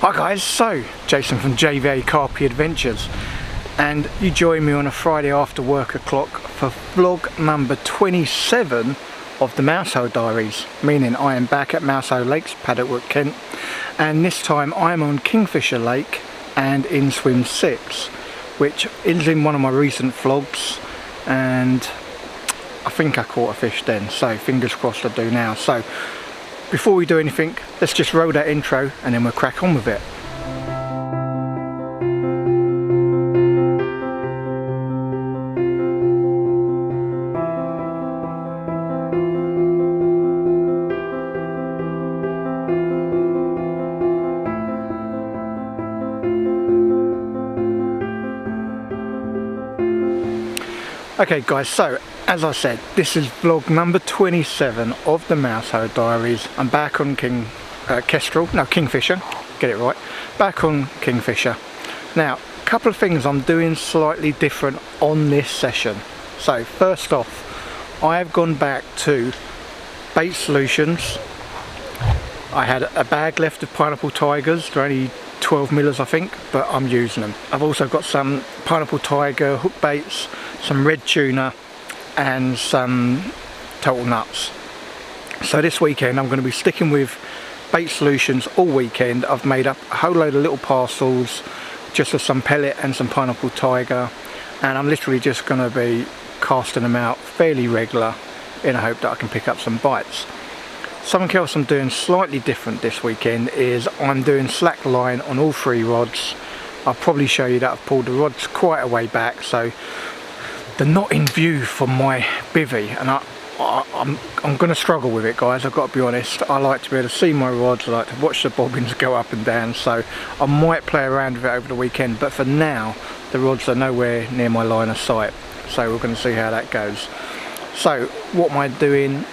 Hi guys, so Jason from JVA Carpy Adventures, and you join me on a Friday after work o'clock for vlog number 27 of the Mousehole Diaries, meaning I am back at Mousehole Lakes, Paddockwood, Kent, and this time I'm on Kingfisher Lake and in swim 6, which is in one of my recent vlogs, and I think I caught a fish then, so fingers crossed I do now. So before we do anything, let's just roll that intro and then we'll crack on with it. Okay guys, so as I said, this is vlog number 27 of the Mousehole Diaries. I'm back on Kingfisher, get it right, back on Kingfisher. Now, a couple of things I'm doing slightly different on this session. So first off, I have gone back to Bait Solutions. I had a bag left of Pineapple Tigers, they're only 12 millers I think, but I'm using them. I've also got some Pineapple Tiger hook baits, some red tuna and some total nuts. So this weekend I'm going to be sticking with Bait Solutions all weekend. I've made up a whole load of little parcels just of some pellet and some Pineapple Tiger, and I'm literally just going to be casting them out fairly regular in a hope that I can pick up some bites. Something else I'm doing slightly different this weekend is I'm doing slack line on all three rods. I'll probably show you that I've pulled the rods quite a way back, so they're not in view from my bivvy, and I'm going to struggle with it guys, I've got to be honest. I like to be able to see my rods, I like to watch the bobbins go up and down, so I might play around with it over the weekend, but for now the rods are nowhere near my line of sight, so we're going to see how that goes. So what am I doing?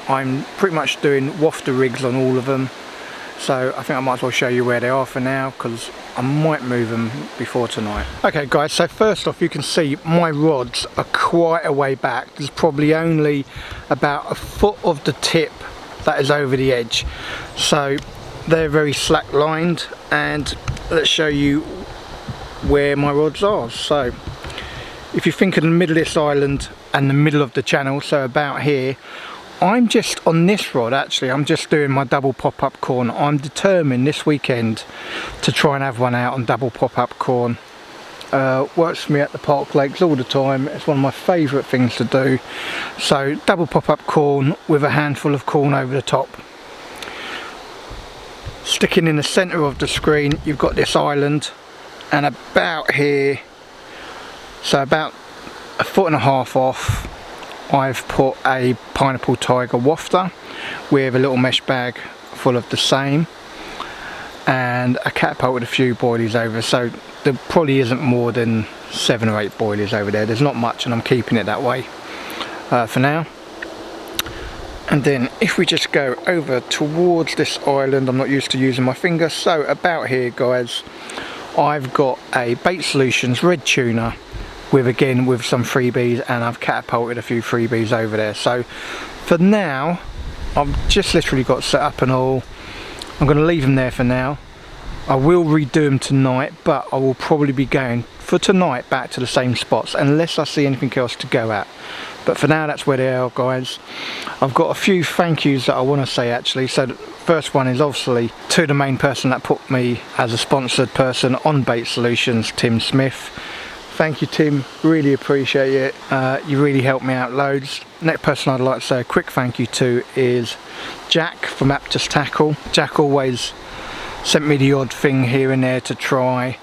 I'm pretty much doing wafter rigs on all of them, so I think I might as well show you where they are for now, because I might move them before tonight. Okay guys, so first off you can see my rods are quite a way back. There's probably only about a foot of the tip that is over the edge, so they're very slack lined, and let's show you where my rods are. So if you think of the middle of this island and the middle of the channel, so about here, I'm just on this rod actually, I'm just doing my double pop-up corn. I'm determined this weekend to try and have one out on double pop-up corn. Works for me at the park lakes all the time, it's one of my favourite things to do. So double pop-up corn with a handful of corn over the top. Sticking in the centre of the screen you've got this island, and about here, so about a foot and a half off, I've put a Pineapple Tiger wafter with a little mesh bag full of the same, and a catapult with a few boilies over, so there probably isn't more than 7 or 8 boilies over there. There's not much, and I'm keeping it that way for now. And then if we just go over towards this island, I'm not used to using my finger, so about here guys, I've got a Bait Solutions red tuna with some freebies, and I've catapulted a few freebies over there. So for now I've just literally got set up and all. I'm going to leave them there for now. I will redo them tonight, but I will probably be going for tonight back to the same spots unless I see anything else to go at. But for now that's where they are guys. I've got a few thank yous that I want to say actually. So the first one is obviously to the main person that put me as a sponsored person on Bait Solutions, Tim Smith. Thank you Tim, really appreciate it, you really helped me out loads. Next person I'd like to say a quick thank you to is Jack from Aptus Tackle. Jack always sent me the odd thing here and there to try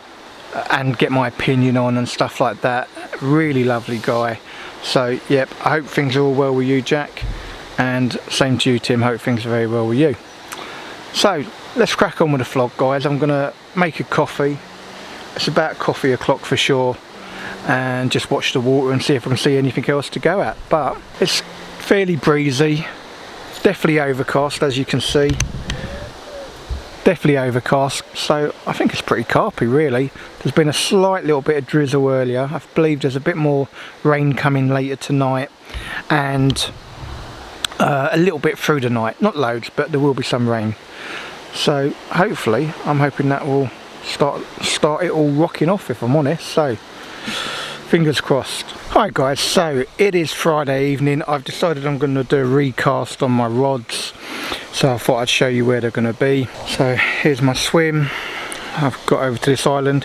and get my opinion on and stuff like that. Really lovely guy. So yep, I hope things are all well with you Jack, and same to you Tim, hope things are very well with you. So let's crack on with the vlog guys. I'm gonna make a coffee, it's about coffee o'clock for sure, and just watch the water and see if I can see anything else to go at. But it's fairly breezy, definitely overcast as you can see, definitely overcast, so I think it's pretty carpy really. There's been a slight little bit of drizzle earlier, I believe there's a bit more rain coming later tonight, and a little bit through the night, not loads, but there will be some rain. So hopefully, I'm hoping that will start it all rocking off, if I'm honest. So fingers crossed. Alright guys, so it is Friday evening. I've decided I'm going to do a recast on my rods, so I thought I'd show you where they're going to be. So here's my swim. I've got over to this island.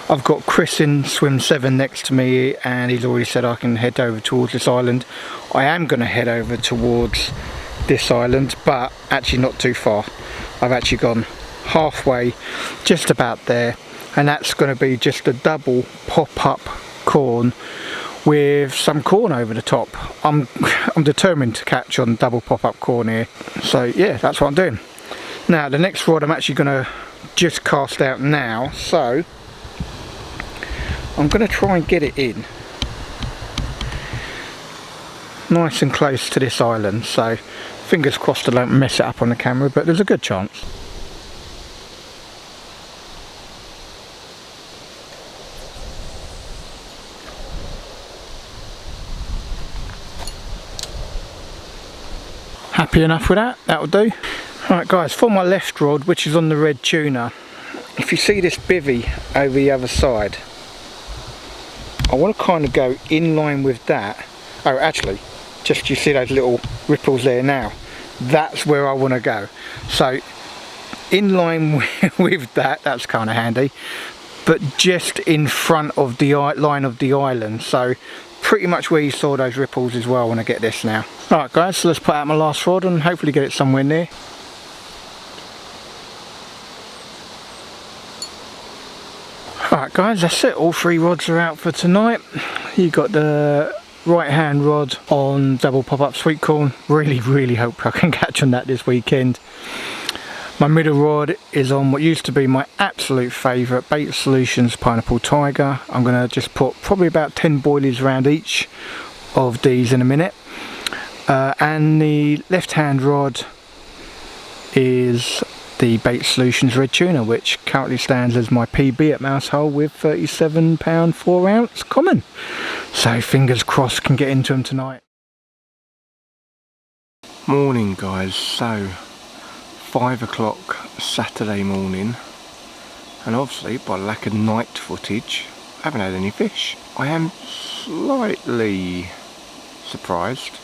I've got Chris in swim 7 next to me, and he's already said I can head over towards this island. I am going to head over towards this island, but actually not too far. I've actually gone halfway, just about there, and that's going to be just a double pop-up corn with some corn over the top. I'm determined to catch on double pop-up corn here, so yeah, that's what I'm doing. Now the next rod I'm actually going to just cast out now, so I'm going to try and get it in nice and close to this island, so fingers crossed I don't mess it up on the camera, but there's a good chance. Happy enough with that? That'll do. Alright guys, for my left rod, which is on the red tuna, if you see this bivvy over the other side, I want to kind of go in line with that. Oh, actually, just you see those little ripples there now? That's where I want to go. So, in line with that, that's kind of handy, but just in front of the line of the island. So, pretty much where you saw those ripples is where I want to get this now. Alright guys, so let's put out my last rod and hopefully get it somewhere near. Alright guys, that's it. All 3 rods are out for tonight. You got the right hand rod on double pop-up sweet corn. Really hope I can catch on that this weekend. My middle rod is on what used to be my absolute favourite, Bait Solutions Pineapple Tiger. I'm going to just put probably about 10 boilies around each of these in a minute. And the left hand rod is the Bait Solutions Red Tuna, which currently stands as my PB at Mousehole with £37 4 ounce common. So fingers crossed can get into them tonight. Morning guys, so 5 o'clock Saturday morning, and obviously by lack of night footage I haven't had any fish. I am slightly surprised.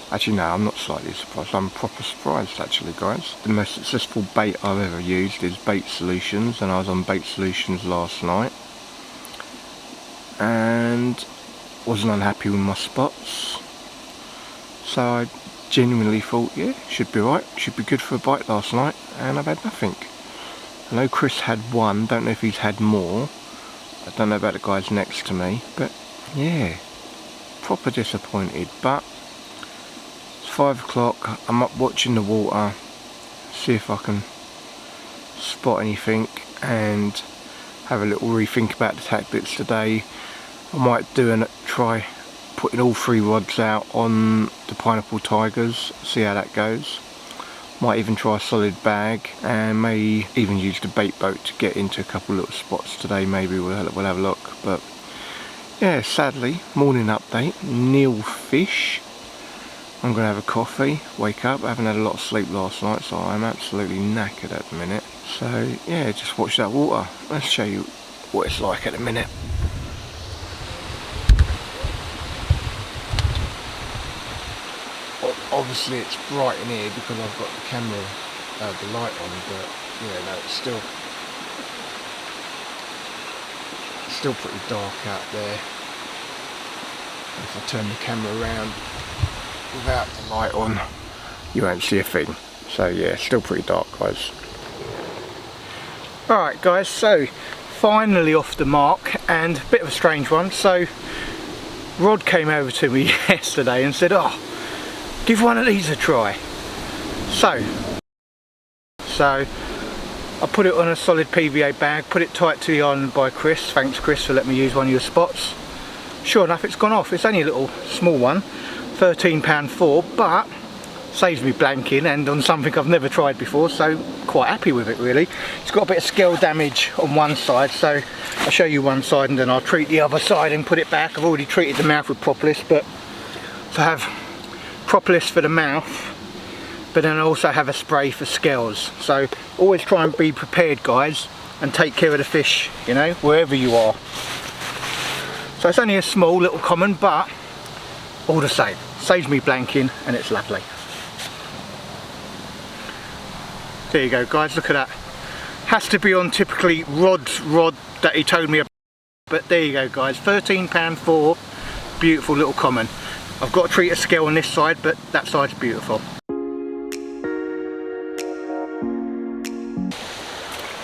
Actually no, I'm not slightly surprised, I'm proper surprised actually guys. The most successful bait I've ever used is Bait Solutions, and I was on Bait Solutions last night and wasn't unhappy with my spots, so I genuinely thought, yeah, should be right, should be good for a bite last night, and I've had nothing. I know Chris had one, don't know if he's had more, I don't know about the guys next to me, but yeah, proper disappointed. But 5 o'clock, I'm up watching the water, see if I can spot anything and have a little rethink about the tactics today. I might do and try putting all 3 rods out on the Pineapple Tigers, see how that goes. Might even try a solid bag, and may even use the bait boat to get into a couple little spots today. Maybe we'll have a look. But yeah, sadly, morning update, nil fish. I'm going to have a coffee, wake up. I haven't had a lot of sleep last night, so I'm absolutely knackered at the minute. So yeah, just watch that water. Let's show you what it's like at the minute. Obviously it's bright in here because I've got the camera, the light on, but yeah, no, it's still pretty dark out there. If I turn the camera around without the light on, you won't see a thing. So yeah, still pretty dark guys. Alright guys, so finally off the mark, and a bit of a strange one. So Rod came over to me yesterday and said, oh, give one of these a try. So I put it on a solid PVA bag, put it tight to the island by Chris. Thanks Chris for letting me use one of your spots. Sure enough, it's gone off. It's only a little small one, £13 4, but saves me blanking, and on something I've never tried before, so quite happy with it really. It's got a bit of scale damage on one side, so I'll show you one side and then I'll treat the other side and put it back. I've already treated the mouth with propolis, but to have propolis for the mouth but then I also have a spray for scales. So always try and be prepared, guys, and take care of the fish, you know, wherever you are. So it's only a small little common, but all the same, saves me blanking and it's lovely. There you go, guys, look at that. Has to be on typically Rod's rod that he told me about, but there you go, guys, £13.4, beautiful little common. I've got to treat a scale on this side, but that side's beautiful.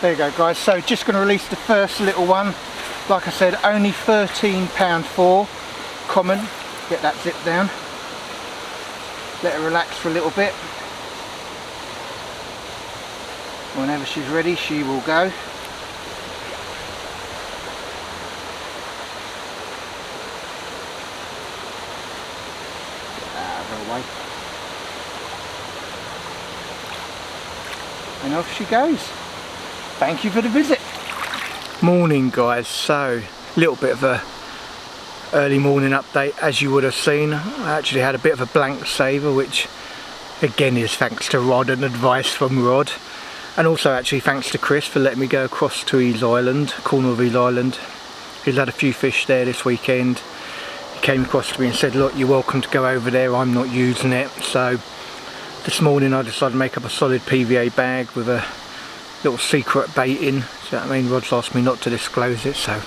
There you go, guys, so just going to release the first little one. Like I said, only £13.4 common. Get that zip down, let her relax for a little bit. Whenever she's ready, she will go. Get that out of her way. And off she goes. Thank you for the visit. Morning, guys. So, a little bit of a early morning update. As you would have seen, I actually had a bit of a blank saver, which again is thanks to Rod and advice from Rod. And also actually thanks to Chris for letting me go across to his island, corner of his island. He's had a few fish there this weekend. He came across to me and said, look, you're welcome to go over there, I'm not using it. So this morning I decided to make up a solid PVA bag with a little secret bait in. So I mean, Rod's asked me not to disclose it, so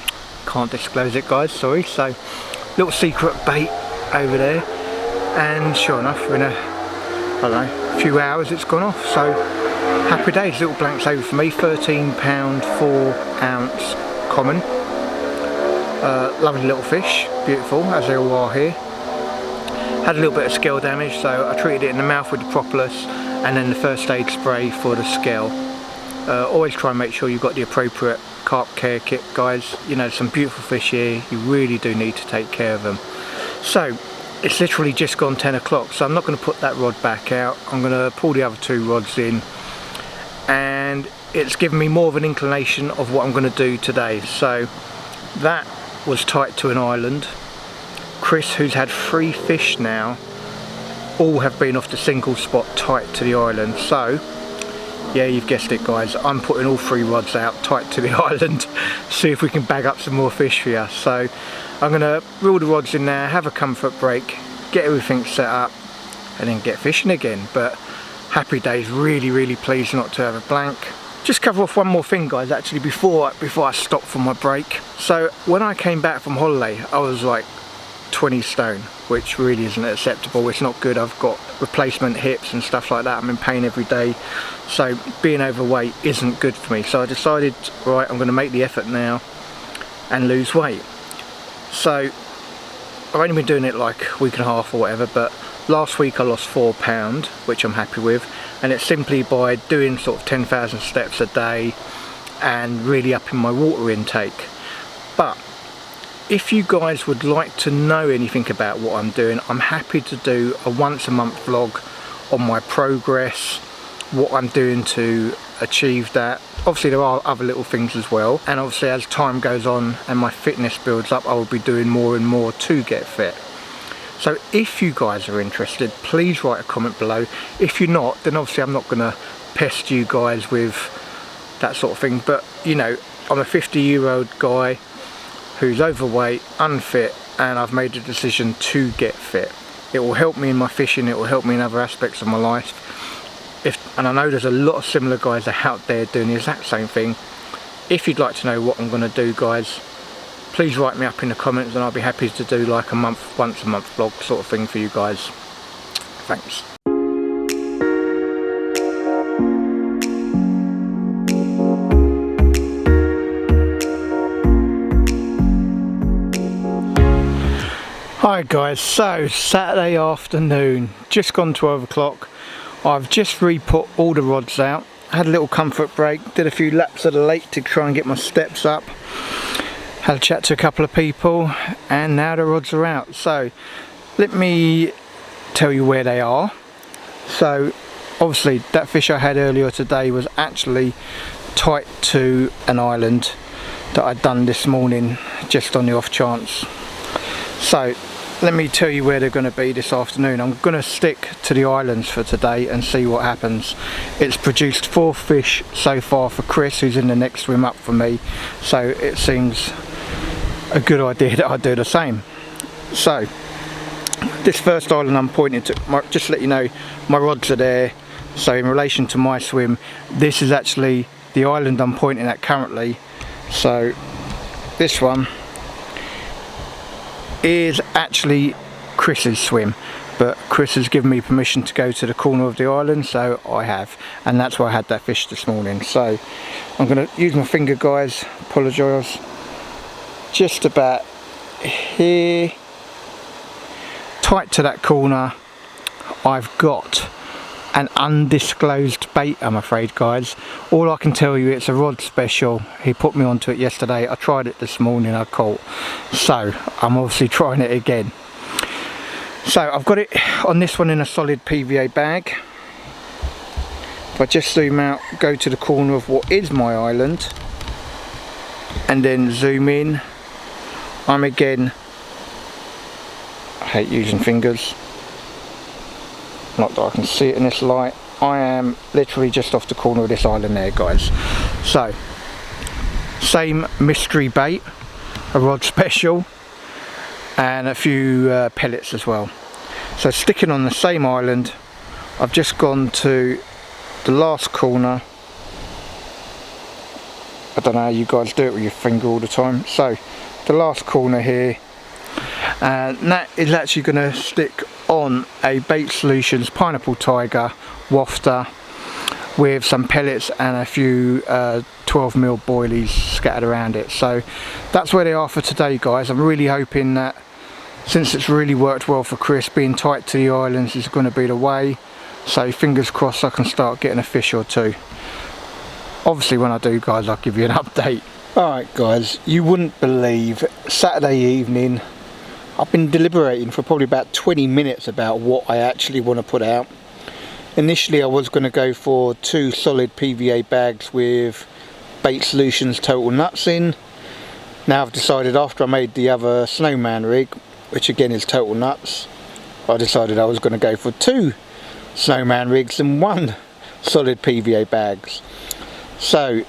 can't disclose it, guys, sorry. So little secret bait over there, and sure enough, in a, I don't know, few hours it's gone off. So happy days, little blank saver for me. £13.4 common. Lovely little fish, beautiful as they all are here. Had a little bit of scale damage, so I treated it in the mouth with the propolis and then the first aid spray for the scale. Always try and make sure you've got the appropriate carp care kit, guys. You know, some beautiful fish here, you really do need to take care of them. So it's literally just gone 10 o'clock, so I'm not going to put that rod back out. I'm going to pull the other two rods in, and it's given me more of an inclination of what I'm going to do today. So that was tight to an island. Chris, who's had 3 fish now, all have been off the single spot tight to the island. So yeah, you've guessed it, guys, I'm putting all 3 rods out tight to the island, see if we can bag up some more fish for you. So I'm going to reel the rods in there, have a comfort break, get everything set up, and then get fishing again. But happy days, really pleased not to have a blank. Just cover off one more thing, guys, actually, before I stop for my break. So when I came back from holiday, I was like 20 stone, which really isn't acceptable. It's not good. I've got replacement hips and stuff like that. I'm in pain every day, so being overweight isn't good for me. So I decided, right, I'm going to make the effort now and lose weight. So I've only been doing it like a week and a half or whatever, but last week I lost 4 pounds, which I'm happy with, and it's simply by doing sort of 10,000 steps a day and really upping my water intake. But if you guys would like to know anything about what I'm doing, I'm happy to do a once a month vlog on my progress, what I'm doing to achieve that. Obviously there are other little things as well, and obviously as time goes on and my fitness builds up, I will be doing more and more to get fit. So if you guys are interested, please write a comment below. If you're not, then obviously I'm not going to pest you guys with that sort of thing. But you know, I'm a 50-year-old guy who's overweight, unfit, and I've made a decision to get fit. It will help me in my fishing, it will help me in other aspects of my life. And I know there's a lot of similar guys out there doing the exact same thing. If you'd like to know what I'm going to do, guys, please write me up in the comments and I'll be happy to do like a once a month vlog sort of thing for you guys. Thanks. Hi guys, so Saturday afternoon, just gone 12 o'clock. I've just re-put all the rods out, had a little comfort break, did a few laps of the lake to try and get my steps up, had a chat to a couple of people, and now the rods are out. So let me tell you where they are. So obviously that fish I had earlier today was actually tight to an island that I'd done this morning just on the off chance. So let me tell you where they're going to be this afternoon. I'm going to stick to the islands for today and see what happens. It's produced 4 fish so far for Chris, who's in the next swim up for me, so it seems a good idea that I do the same. So this first island I'm pointing to, just to let you know, my rods are there. So in relation to my swim, this is actually the island I'm pointing at currently. So this one is actually Chris's swim, but Chris has given me permission to go to the corner of the island, so I have, and that's where I had that fish this morning. So I'm going to use my finger, guys, apologise, just about here, tight to that corner. I've got an undisclosed bait, I'm afraid, guys. All I can tell you, it's a rod special. He put me onto it yesterday. I tried it this morning, I caught. So I'm obviously trying it again. So I've got it on this one in a solid PVA bag. If I just zoom out, go to the corner of what is my island, and then zoom in, I'm again, I hate using fingers, not that I can see it in this light, I am literally just off the corner of this island there, guys. So same mystery bait, a rod special, and a few pellets as well. So sticking on the same island, I've just gone to the last corner. I don't know how you guys do it with your finger all the time. So the last corner here, and that is actually going to stick on a Bait Solutions Pineapple Tiger wafter with some pellets and a few 12mm boilies scattered around it. So that's where they are for today, guys. I'm really hoping that, since it's really worked well for Chris, being tight to the islands is going to be the way. So fingers crossed I can start getting a fish or two. Obviously when I do, guys, I'll give you an update. Alright guys, you wouldn't believe, Saturday evening, I've been deliberating for probably about 20 minutes about what I actually want to put out. Initially I was going to go for 2 solid PVA bags with Bait Solutions Total Nuts in. Now I've decided, after I made the other snowman rig, which again is Total Nuts, I decided I was going to go for 2 snowman rigs and 1 solid PVA bags. So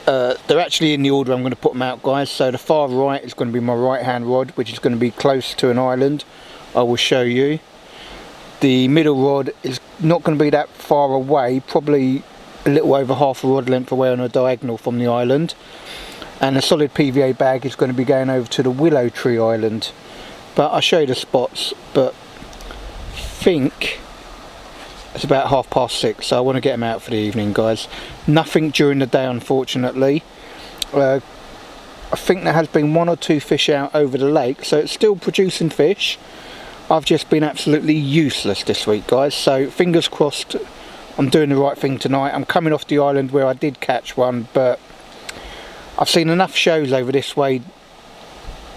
they're actually in the order I'm going to put them out, guys. So the far right is going to be my right hand rod, which is going to be close to an island. I will show you. The middle rod is not going to be that far away, probably a little over half a rod length away on a diagonal from the island. And the solid PVA bag is going to be going over to the Willow Tree Island. But I'll show you the spots, but I think it's about 6:30, so I want to get them out for the evening, guys. Nothing during the day, unfortunately. I think there has been 1 or 2 fish out over the lake, so it's still producing fish. I've just been absolutely useless this week, guys, so fingers crossed I'm doing the right thing tonight. I'm coming off the island where I did catch one, but I've seen enough shows over this way,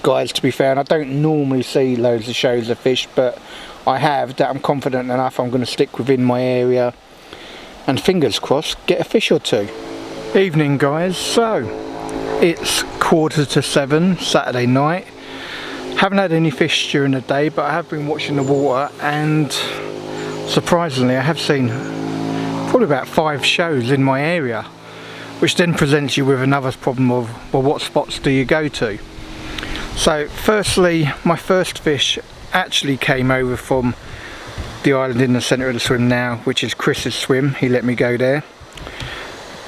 guys, to be fair, and I don't normally see loads of shows of fish, but I have, that I'm confident enough I'm going to stick within my area and fingers crossed get a fish or 2. Evening, guys. So it's 7:15 Saturday night. Haven't had any fish during the day, but I have been watching the water, and surprisingly I have seen probably about 5 shows in my area, which then presents you with another problem of, well, what spots do you go to? So firstly, my first fish actually came over from the island in the centre of the swim now, which is Chris's swim. He let me go there,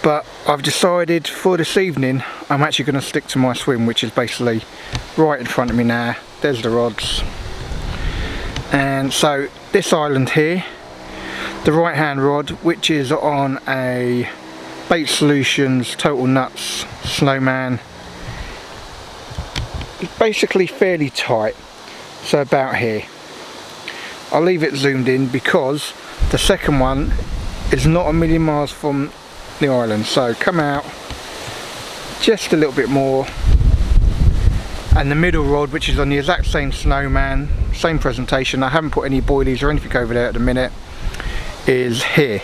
but I've decided for this evening I'm actually going to stick to my swim, which is basically right in front of me now. There's the rods, and so this island here, the right hand rod, which is on a Bait Solutions Total Nuts Snowman, is basically fairly tight. So about here. I'll leave it zoomed in because the second one is not a million miles from the island. So come out just a little bit more, and the middle rod, which is on the exact same snowman, same presentation, I haven't put any boilies or anything over there at the minute, is here.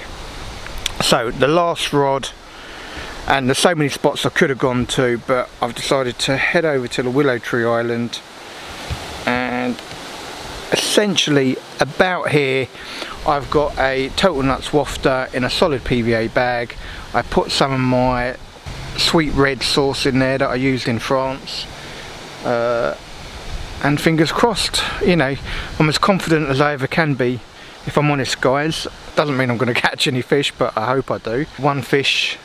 So the last rod, and there's so many spots I could have gone to, but I've decided to head over to the Willow Tree Island and essentially about here I've got a Total Nuts wafter in a solid PVA bag. I put some of my sweet red sauce in there that I used in France, and fingers crossed, you know, I'm as confident as I ever can be, if I'm honest guys. Doesn't mean I'm going to catch any fish, but I hope I do. One fish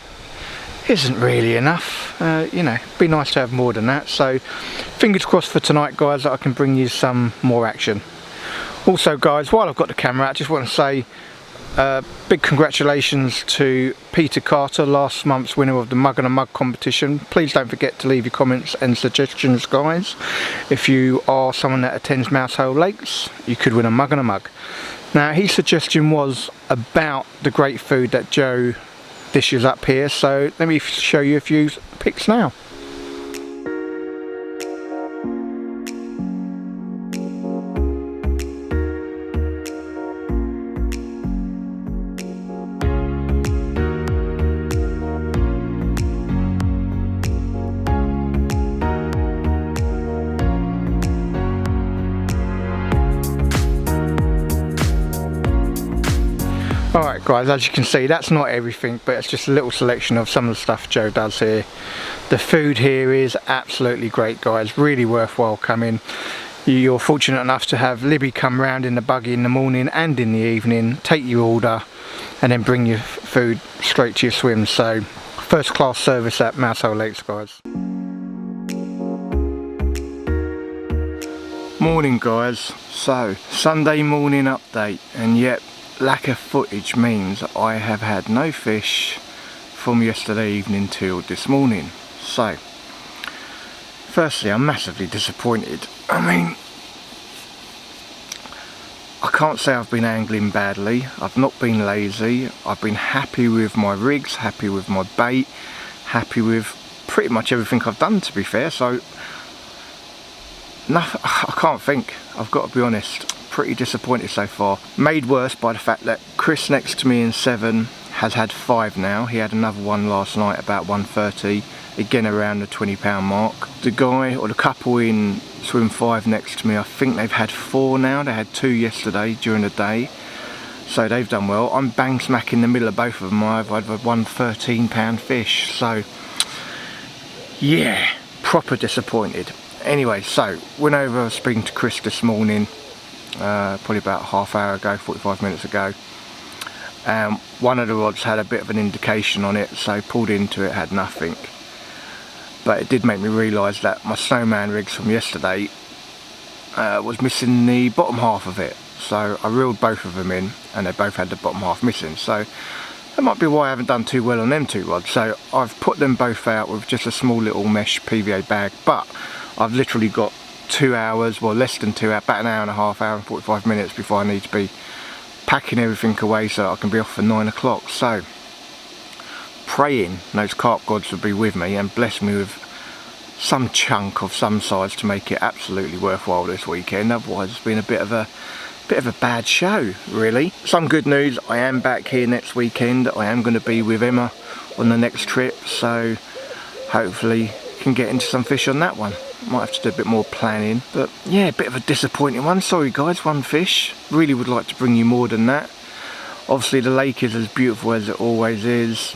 isn't really enough, you know, be nice to have more than that. So fingers crossed for tonight guys that I can bring you some more action. Also guys, while I've got the camera out, I just want to say big congratulations to Peter Carter, last month's winner of the Mug and a Mug competition. Please don't forget to leave your comments and suggestions guys. If you are someone that attends Mousehole Lakes, you could win a Mug and a Mug. Now his suggestion was about the great food that Joe dishes up here, so let me show you a few pics now. Alright guys, as you can see, that's not everything, but it's just a little selection of some of the stuff Joe does here. The food here is absolutely great guys, really worthwhile coming. You're fortunate enough to have Libby come round in the buggy in the morning and in the evening, take your order and then bring your food straight to your swim. So first class service at Mousehole Lakes guys. Morning guys, so Sunday morning update, and yep, lack of footage means I have had no fish from yesterday evening till this morning. So firstly, I'm massively disappointed. I mean, I can't say I've been angling badly, I've not been lazy, I've been happy with my rigs, happy with my bait, happy with pretty much everything I've done, to be fair. So nothing, I can't think, I've got to be honest. Pretty disappointed so far. Made worse by the fact that Chris next to me in 7 has had 5 now. He had another one last night about 1:30, again around the £20 mark. The guy or the couple in swim 5 next to me, I think they've had 4 now. They had 2 yesterday during the day, so they've done well. I'm bang smack in the middle of both of them. I've had one £13 fish, so yeah, proper disappointed. Anyway, so went over speaking to Chris this morning, probably about half hour ago, 45 minutes ago. One of the rods had a bit of an indication on it, so pulled into it, had nothing. But it did make me realise that my snowman rigs from yesterday was missing the bottom half of it. So I reeled both of them in and they both had the bottom half missing. So that might be why I haven't done too well on them 2 rods. So I've put them both out with just a small little mesh PVA bag, but I've literally got 2 hours, well less than 2 hours, about an hour and a half, hour and 45 minutes before I need to be packing everything away so I can be off for 9 o'clock. So praying those carp gods will be with me and bless me with some chunk of some size to make it absolutely worthwhile this weekend. Otherwise it's been a bit of a bad show really. Some good news, I am back here next weekend. I am going to be with Emma on the next trip, so hopefully can get into some fish on that one. Might have to do a bit more planning, but yeah, a bit of a disappointing one. Sorry guys, 1 fish. Really would like to bring you more than that. Obviously the lake is as beautiful as it always is.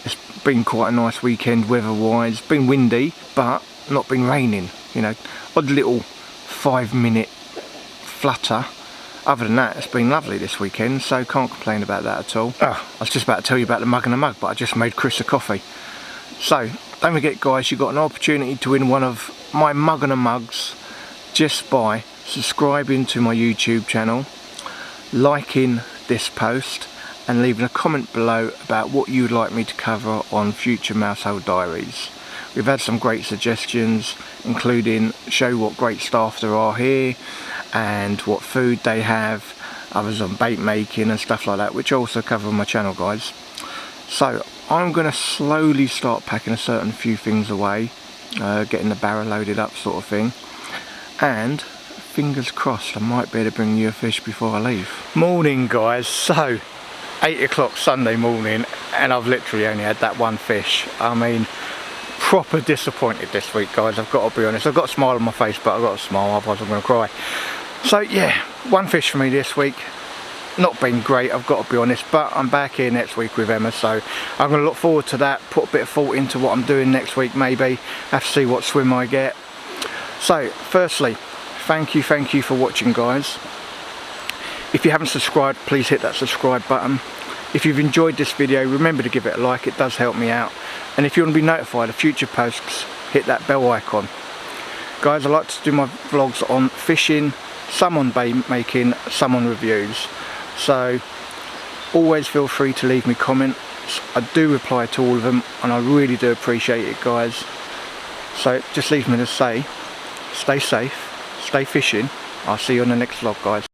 It's been quite a nice weekend weather wise. Been windy, but not been raining, you know. Odd little 5-minute flutter. Other than that, it's been lovely this weekend, so can't complain about that at all. Oh, I was just about to tell you about the Mug and a Mug, but I just made Chris a coffee. So don't forget guys, you've got an opportunity to win one of my Mug and a Mugs just by subscribing to my YouTube channel, liking this post and leaving a comment below about what you would like me to cover on future Mousehole Diaries. We've had some great suggestions, including show what great staff there are here and what food they have, others on bait making and stuff like that, which I also cover on my channel guys. So I'm going to slowly start packing a certain few things away, getting the barrow loaded up sort of thing, and fingers crossed I might be able to bring you a fish before I leave. Morning guys, so 8 o'clock Sunday morning and I've literally only had that 1 fish. I mean, proper disappointed this week guys, I've got to be honest. I've got a smile on my face, but I've got to smile, otherwise I'm going to cry. So yeah, one fish for me this week. Not been great, I've got to be honest, but I'm back here next week with Emma, so I'm going to look forward to that, put a bit of thought into what I'm doing next week maybe, have to see what swim I get. So firstly, thank you for watching, guys. If you haven't subscribed, please hit that subscribe button. If you've enjoyed this video, remember to give it a like, it does help me out. And if you want to be notified of future posts, hit that bell icon. Guys, I like to do my vlogs on fishing, some on bait making, some on reviews. So always feel free to leave me comments. I do reply to all of them and I really do appreciate it, guys. So it just leaves me to say, stay safe, stay fishing. I'll see you on the next vlog, guys.